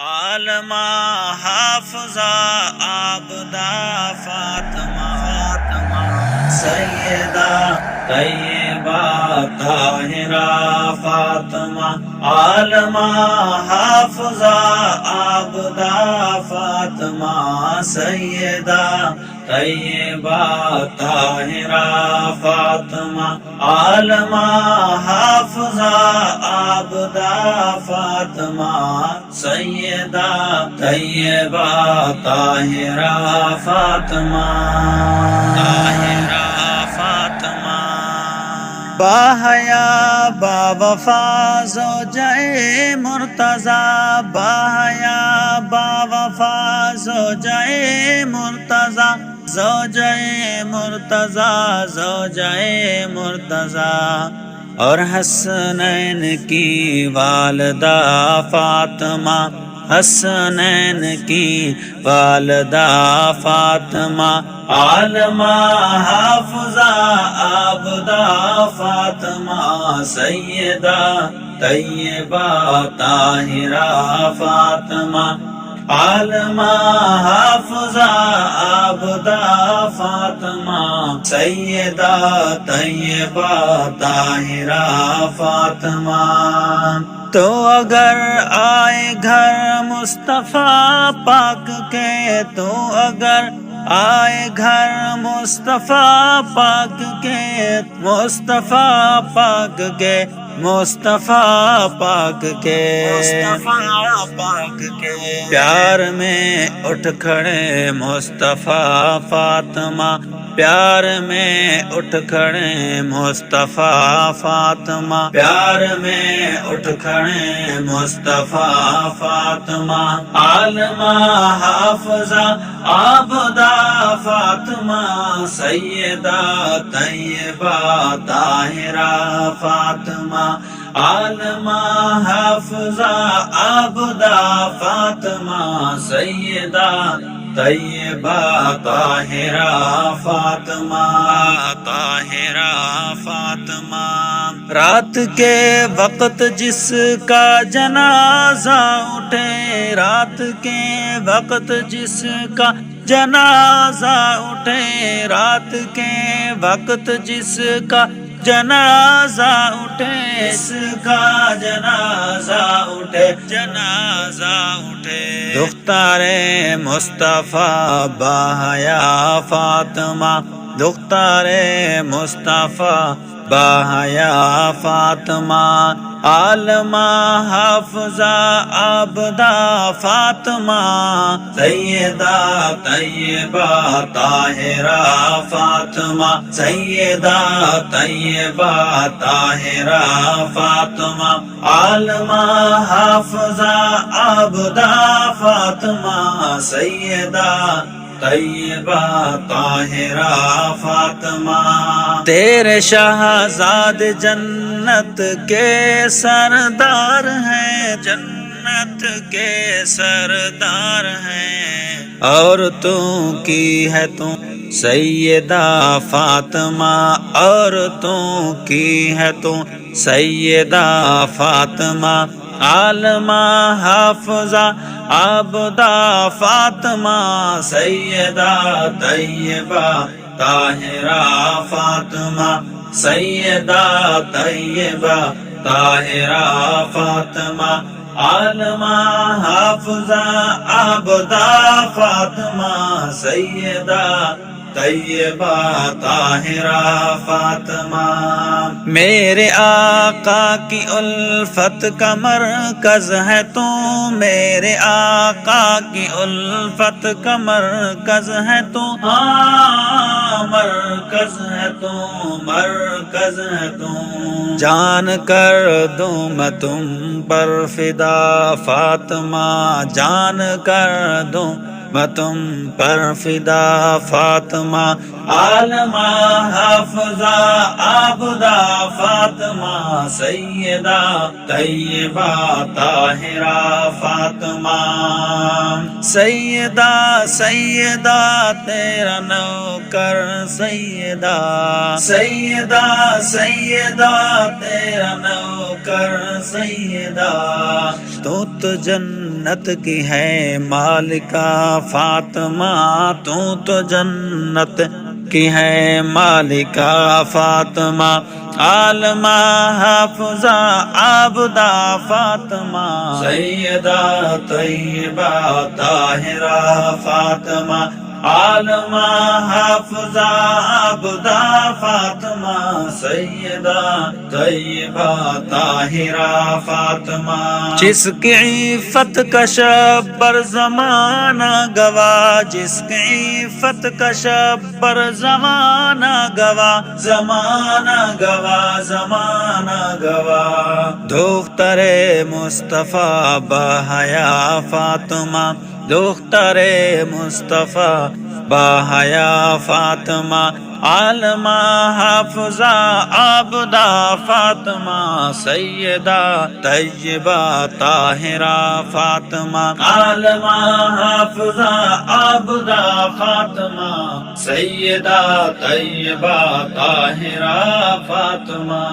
عالمہ حافظہ عابدہ فاطمہ سیدہ طیبہ طاہرہ فاطمہ عالمہ حافظہ عابدہ فاطمہ سیدہ طیبہ طاہرہ فاطمہ عالمہ حافظہ عابدہ فاطمہ سیدہ طیبہ طاہرہ فاطمہ باحیا باوفا زوجہ مرتضیٰ باحیا باوفا زوجہ مرتضیٰ زوجہ مرتضیٰ زوجہ مرتضیٰ اور حسنین کی والدہ فاطمہ حسنین کی والدہ فاطمہ عالمہ حافظہ عابدہ فاطمہ سیدہ طیبہ طاہرہ فاطمہ عالمہ حافظہ عابدہ فاطمہ سیدہ طیبہ طاہرہ فاطمہ تو اگر آئے گھر مصطفیٰ پاک کے تو اگر آئے گھر مصطفیٰ پاک کے مصطفیٰ پاک کے مصطفیٰ پاک کے مصطفیٰ پاک کے پیار میں اٹھ کھڑے مصطفیٰ فاطمہ پیار میں اٹھ کھڑے مصطفیٰ فاطمہ پیار میں اٹھ کھڑے مصطفیٰ فاطمہ عالمہ حافظہ عابدہ فاطمہ سیدہ طیبہ طاہرہ فاطمہ عالمہ حافظہ عابدہ فاطمہ سیدہ طیبہ طاہرہ فاطمہ رات کے وقت جس کا جنازہ اٹھے رات کے وقت جس کا جنازہ اٹھے رات کے وقت جس کا جنازہ اٹھے اس کا جنازہ اٹھے دختر مصطفیٰ باحیا فاطمہ دختر مصطفیٰ باحیا فاطمہ عالمہ حافظہ عابدہ فاطمہ سیدہ طیبہ طاہرہ فاطمہ سیدہ طیبہ طاہرہ فاطمہ عالمہ حافظہ عابدہ فاطمہ سیدہ طیبہ طاہرہ فاطمہ تیرے شہزاد جنت کے سردار ہیں جنت کے سردار ہیں اور تو کی ہے تو سیدہ فاطمہ اور تو کی ہے تو سیدہ فاطمہ عالمہ حافظہ عابدہ فاطمہ سیدہ طیبہ طاہرہ فاطمہ سیدہ طیبہ طاہرہ فاطمہ عالمہ حافظہ عابدہ فاطمہ سیدہ طیبہ طاہرہ فاطمہ میرے آقا کی الفت کا مرکز ہے تو میرے آقا کی الفت کا مرکز ہے تو مرکز ہے تو مرکز ہے تو جان کر دوں میں تم پر فدا فاطمہ جان کر دوں میں تم پر فدا فاطمہ عالمہ حافظہ عابدہ فاطمہ سیدہ طیبہ طاہرہ فاطمہ سیدہ سیدہ تیرا نوکر سیدہ سیدہ تیرا نوکر سیدہ تو جنت جنت کی ہے مالکہ فاطمہ، تو جنت کی ہے مالکہ فاطمہ، عالمہ حافظہ عابدہ فاطمہ، سیدہ طیبہ طاہرہ فاطمہ، عالمہ حافظہ عابدہ فاطمہ، سیدہ طیبہ طاہرہ فاطمہ، جس کی عفت کا شبر زمانہ گواہ، جس کی عفت کا شبر زمانہ گواہ، زمانہ گواہ، زمانہ گواہ، دختر مصطفیٰ بحیا فاطمہ، دختر مصطفیٰ بحیا فاطمہ، عالمہ حافظہ عابدہ فاطمہ، سیدہ طیبہ طاہرہ فاطمہ، عالمہ حافظہ عابدہ فاطمہ، سیدہ طیبہ طاہرہ فاطمہ۔